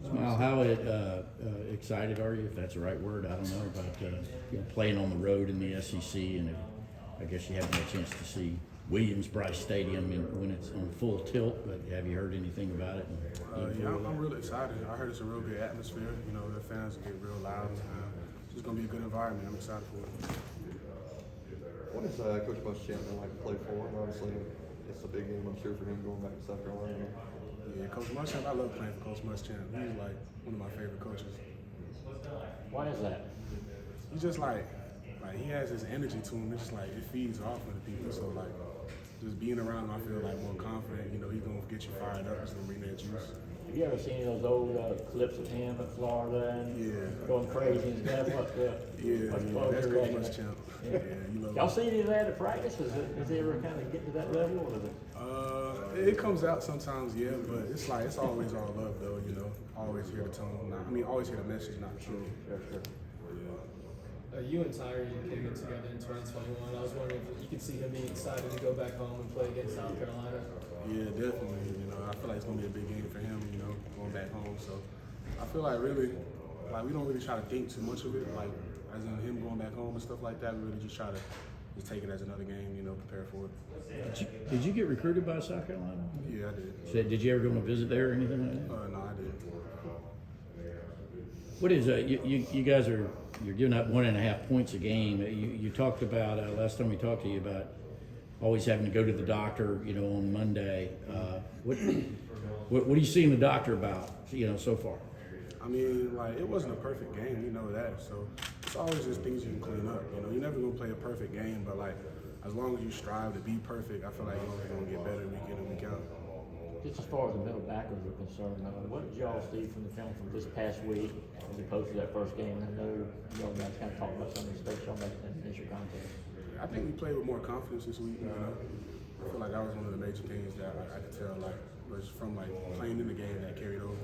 Smael, how excited are you, if that's the right word, I don't know, about playing on the road in the SEC, and I guess you haven't had a chance to see Williams-Brice Stadium when it's on full tilt, but have you heard anything about it? Yeah, I'm really excited. I heard it's a real good atmosphere. You know, the fans get real loud. It's just going to be a good environment. I'm excited for it. What is Coach Muschamp like to play for? Obviously, it's a big game, I'm sure, for him going back to South Carolina. Yeah, Coach Muschamp, I love playing for Coach Muschamp. He's like one of my favorite coaches. Why is that? He's just like he has this energy to him. It's just like it feeds off of the people. So like just being around him, I feel like more confident. You know, he's gonna get you fired up. He's gonna bring that juice. Have you ever seen those old clips of him at Florida and going crazy and stuff? That's Coach Muschamp. Yeah, you love Y'all see any of that at practice? Is it ever kind of get to that level? Or is it? It comes out sometimes, yeah, but it's always all love though. You know, always hear the tone. Always hear the message, not the truth. Sure. You and Tyree came in together in 2021. I was wondering if you could see him being excited to go back home and play against South Carolina. Yeah, definitely. You know, I feel like it's gonna be a big game for him. You know, going back home. So I feel like really, we don't really try to think too much of it. Like as in him going back home and stuff like that. We really just try to just take it as another game. You know, prepare for it. Did you get recruited by South Carolina? Yeah, I did. So did you ever go on a visit there or anything like that? No, I didn't. What is you guys you're giving up 1.5 points a game. You talked about last time we talked to you about always having to go to the doctor, on Monday. What are you seeing the doctor about, so far? It wasn't a perfect game, you know that. So it's always just things you can clean up. You know, you're never gonna play a perfect game, but as long as you strive to be perfect, I feel like you're always gonna get better week in and week out. Just as far as the middle backers are concerned, what did y'all see from the film from this past week as opposed to that first game? I know y'all guys kind of talked about some of the mistakes y'all made in the initial contest. I think we played with more confidence this week. You know, I feel like that was one of the major things that I could tell, was from playing in the game that carried over.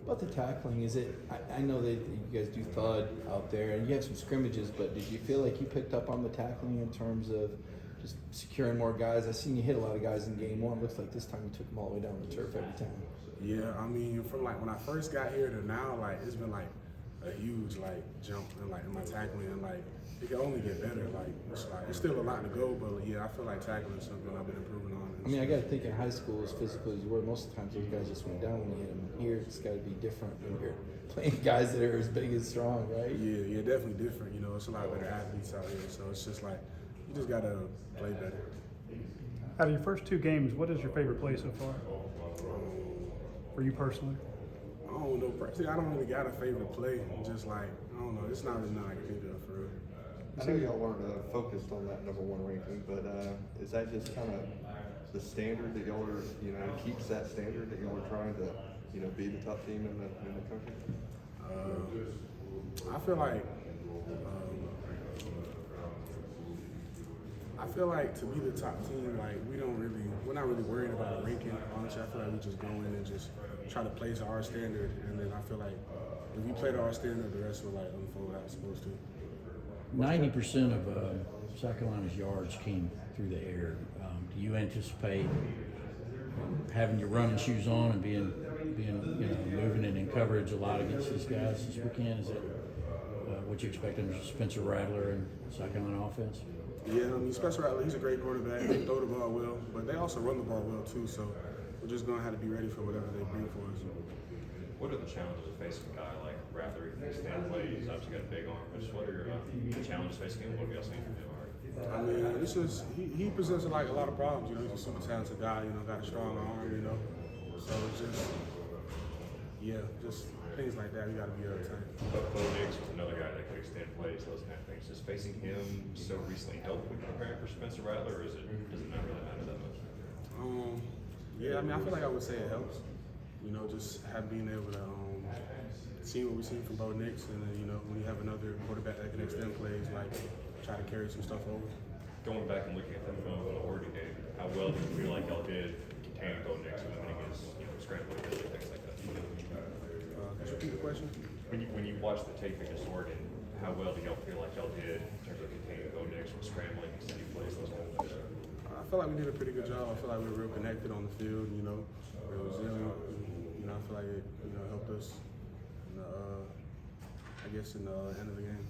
About the tackling, is it? I know that you guys do thud out there, and you have some scrimmages, but did you feel like you picked up on the tackling in terms of just securing more guys? I seen you hit a lot of guys in game one. Looks like this time you took them all the way down the turf every time. Yeah, from when I first got here to now, it's been a huge jump in my tackling, and it can only get better. It's still a lot to go, but yeah, I feel like tackling is something I've been improving on. I got to think in high school, as physical as you were, most of the times those guys just went down when you hit them. Here, it's got to be different when you're playing guys that are as big and strong, right? Yeah, definitely different. You know, it's a lot better athletes out here, so it's just you just got to play better. Out of your first two games, what is your favorite play so far? For you personally? I don't know. Personally, I don't really got a favorite play. Just I don't know. It's not really nothing I can think of for real. I know y'all weren't focused on that number one ranking, but is that just kind of the standard that y'all are, keeps that standard that y'all are trying to, be the top team in the country? I feel like to be the top team, we're not really worried about a ranking. Honestly, I feel like we just go in and just try to play to our standard, and then I feel like if we play to our standard, the rest will unfold how it's supposed to. 90% of South Carolina's yards came through the air. Do you anticipate having your running shoes on and being moving it in coverage a lot against these guys this weekend? Is that what you expect under Spencer Rattler and South Carolina offense? Yeah, Spencer Rattler, he's a great quarterback. They throw the ball well, but they also run the ball well too. So we're just gonna have to be ready for whatever they bring for us. What are the challenges of facing a guy like Rattler? He can extend plays. He's obviously got a big arm. But just what are the challenges facing him? What have y'all seen from him? It's just he presents a lot of problems. He's a super talented guy. Got a strong arm. So it's just things like that. We got to be able to take. But Bo Nix was another guy that could extend plays, those kind of things. Just facing him so recently help with preparing for Spencer Rattler, or does it not really matter that much? Yeah, I feel like I would say it helps. Just being able to see what we've seen from Bo Nix, and then when you have another quarterback that can extend plays, try to carry some stuff over. Going back and looking at that film from the Oregon game, how well do you feel like y'all did containing Bo Nix and limiting his scrambling ability, things like that? Could you repeat the question? When you watch the tape against Oregon, how well do y'all feel like y'all did in terms of containing Bo Nix from scrambling, extending plays, those kind of things? I feel like we did a pretty good job. I feel like we were real connected on the field. We were resilient. I feel like it, helped us. In the, I guess in the end of the game.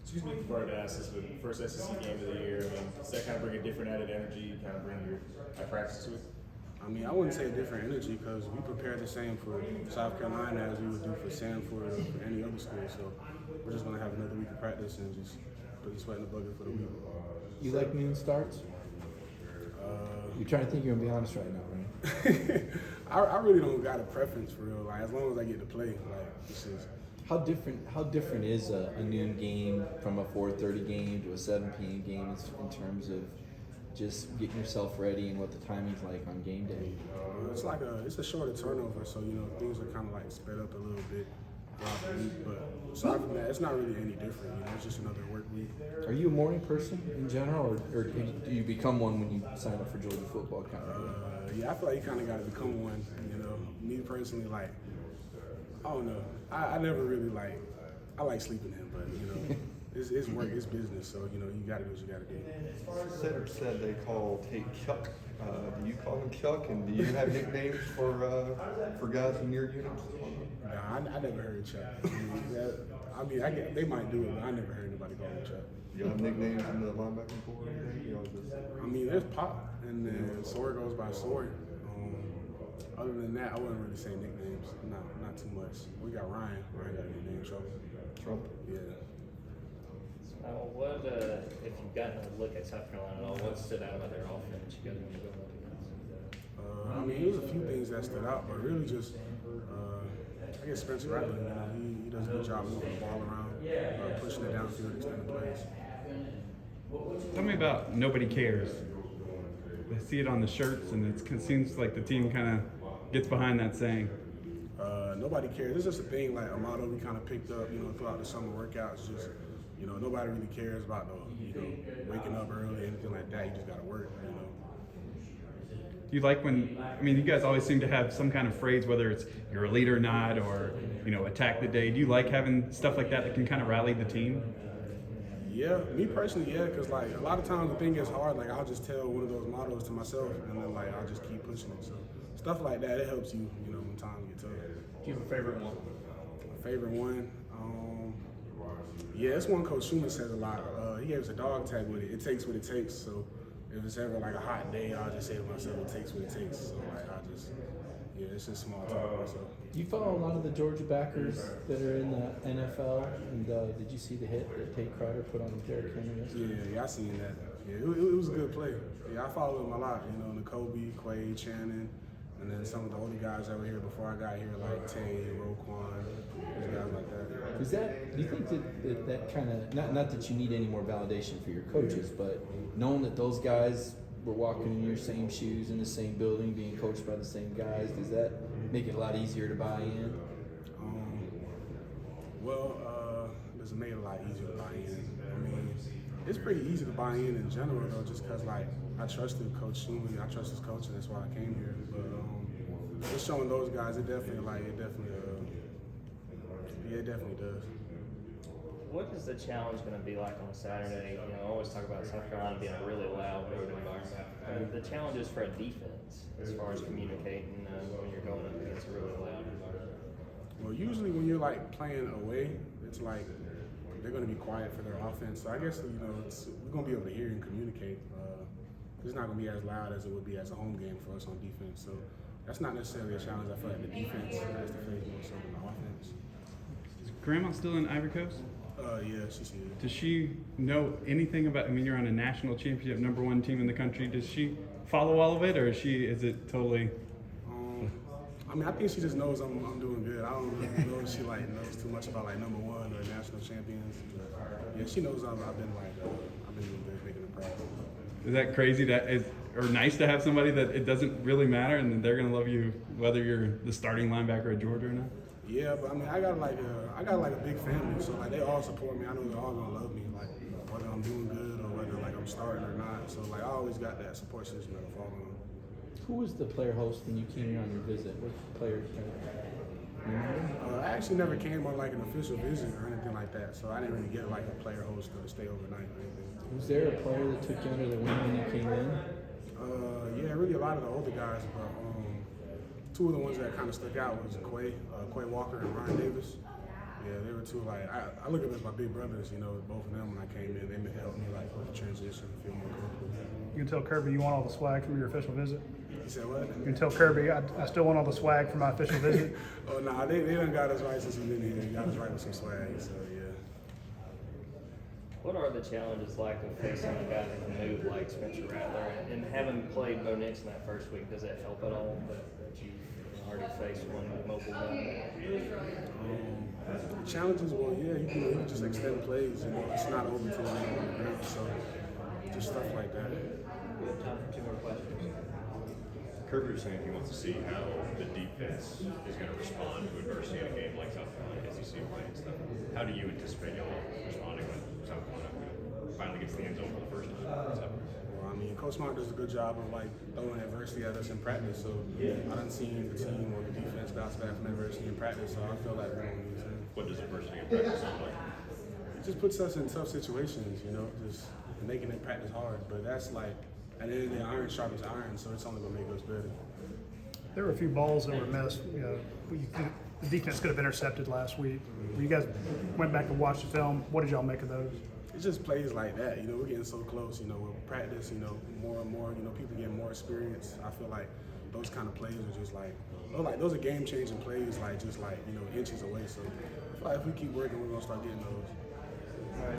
Excuse me before I ask this, but first SEC game of the year, I mean, does that kind of bring a different added energy, kind of bring your practice to it? I mean, I wouldn't say a different energy because we prepare the same for South Carolina as we would do for Sanford or for any other school. So we're just going to have another week of practice and just put the sweat in the bucket for the week. You like noon starts? You're trying to think you're gonna be honest right now, right? I really don't got a preference for real. Like, as long as I get to play, like, it's just. How different is a noon game from a 4:30 game to a 7 p.m. game in terms of just getting yourself ready and what the timing's like on game day? It's a shorter turnover, so things are kind of like sped up a little bit throughout the week. But aside from that, it's not really any different. It's just another work week. Are you a morning person in general, or do you become one when you sign up for Georgia football? Kind of. Yeah, I feel like you kind of got to become one. Me personally, like, I don't know. I never really I like sleeping in, but it's work, it's business. So you got to do what you got to do. Center said they call Tate Chuck. Do you call him Chuck? And do you have nicknames for guys in your units? Nah, I never heard Chuck. They might do it, but I never heard anybody call him Chuck. You have nicknames in the linebacking corps or anything? There's Pop, and then Sawyer goes by Sawyer. Other than that, I wouldn't really say nicknames. Not too much. We got Ryan. Ryan got a nickname, Trump. Yeah. What, if you've gotten a look at South Carolina at all, what stood out about their offense you guys are going to go up against? There's a few things that stood out, but really just, I guess Spencer Rattler, he does a good job moving the ball around, pushing it downfield, extending plays. Tell me about Nobody Cares. I see it on the shirts, and it seems like the team kind of gets behind that saying. Nobody cares. It's just a thing, like a motto we kind of picked up, throughout the summer workouts. Just, nobody really cares about waking up early, anything like that. You just got to work, Do you like you guys always seem to have some kind of phrase, whether it's you're a leader or not, or, attack the day. Do you like having stuff like that can kind of rally the team? Yeah, me personally, yeah, because a lot of times the thing gets hard, I'll just tell one of those mottos to myself, and then I'll just keep pushing it. So stuff like that, it helps you, when time gets tough. Do you have a favorite one? My favorite one, it's one Coach Schumann says a lot. He gave us a dog tag with it. It takes what it takes. So if it's ever a hot day, I'll just say to myself, it takes what it takes. So it's just small talk. So. You follow a lot of the Georgia backers that are in the NFL, and did you see the hit that Tate Crowder put on Derrick Henry yesterday? Yeah, I seen that. Yeah, it was a good play. Yeah, I follow him a lot. N'Kobe, Quade, Shannon, and then some of the older guys that were here before I got here, like Tay, Roquan, those guys like that. Do you think that kind of, not that you need any more validation for your coaches, but knowing that those guys were walking in your same shoes in the same building, being coached by the same guys, does that make it a lot easier to buy in? Does it make it a lot easier to buy in? It's pretty easy to buy in general, though, just because I trusted Coach Schumann, I trust his coach, and that's why I came here. But just showing those guys, it definitely does. What is the challenge going to be like on Saturday? I always talk about South Carolina being a really loud road environment. The challenge is for a defense as far as communicating when you're going up against a really loud environment. Well, usually when you're playing away, it's they're going to be quiet for their offense. So I guess we're going to be able to hear and communicate. It's not going to be as loud as it would be as a home game for us on defense. So that's not necessarily a challenge. I feel like the defense has to face more so than the offense. Is Grandma still in Ivory Coast? Yeah, she's here. Does she know anything about? You're on a national championship, #1 team in the country. Does she follow all of it, or is it totally? I think she just knows I'm doing good. I don't really know if she knows too much about #1 or national champions. But, yeah, she knows I've been doing good, making the practice. Is that crazy? Or nice to have somebody that it doesn't really matter, and they're gonna love you whether you're the starting linebacker at Georgia or not? Yeah, but I got a big family, so they all support me. I know they're all gonna love me, whether I'm doing good or whether I'm starting or not. So I always got that support system to follow on. Who was the player host when you came here on your visit? What player? I actually never came on an official visit or anything like that, so I didn't really get a player host to stay overnight or anything. Was there a player that took you under the wing when you came in? Yeah, really a lot of the older guys, but two of the ones that kind of stuck out was Quay Walker and Ryan Davis. Yeah, they were two, like, I look at them as my big brothers, you know, both of them when I came in, they helped me, like, with the transition, feel more comfortable. You can tell Kirby you want all the swag from your official visit. You said what? You can tell Kirby I still want all the swag from my official visit. Oh, nah, they done got us right since we've been here. They got us right with some swag, so yeah. What are the challenges like of facing a guy that can move like Spencer Rattler, and having played Bo Nix in that first week, does that help at all that you've already faced one mobile guy? Challenges, well, yeah, you can just extend plays, you know, it's not over till the end of the game, so just stuff like that. We have time for 2 more questions. Kirby was saying he wants to see how the defense is going to respond to adversity in a game like South Carolina, as you see play and stuff. How do you anticipate y'all responding when South Carolina finally gets the end zone for the first time? Well, I mean, Coach Smart does a good job of like throwing adversity at us in practice, so I done seen the team or the defense bounce back from adversity in practice, so I feel like we're going to use it. What does adversity in practice sound like? It just puts us in tough situations, you know, just making it practice hard, but that's like, at the end of the day, iron sharpens iron, so it's only going to make us better. There were a few balls that were missed. You know, the defense could have intercepted last week. When you guys went back and watched the film, what did y'all make of those? It just plays like that, you know, we're getting so close, you know, with practice, you know, more and more, you know, people getting more experience. I feel like those kind of plays are just like those are game-changing plays, like just like, you know, inches away. So I feel like if we keep working, we're going to start getting those.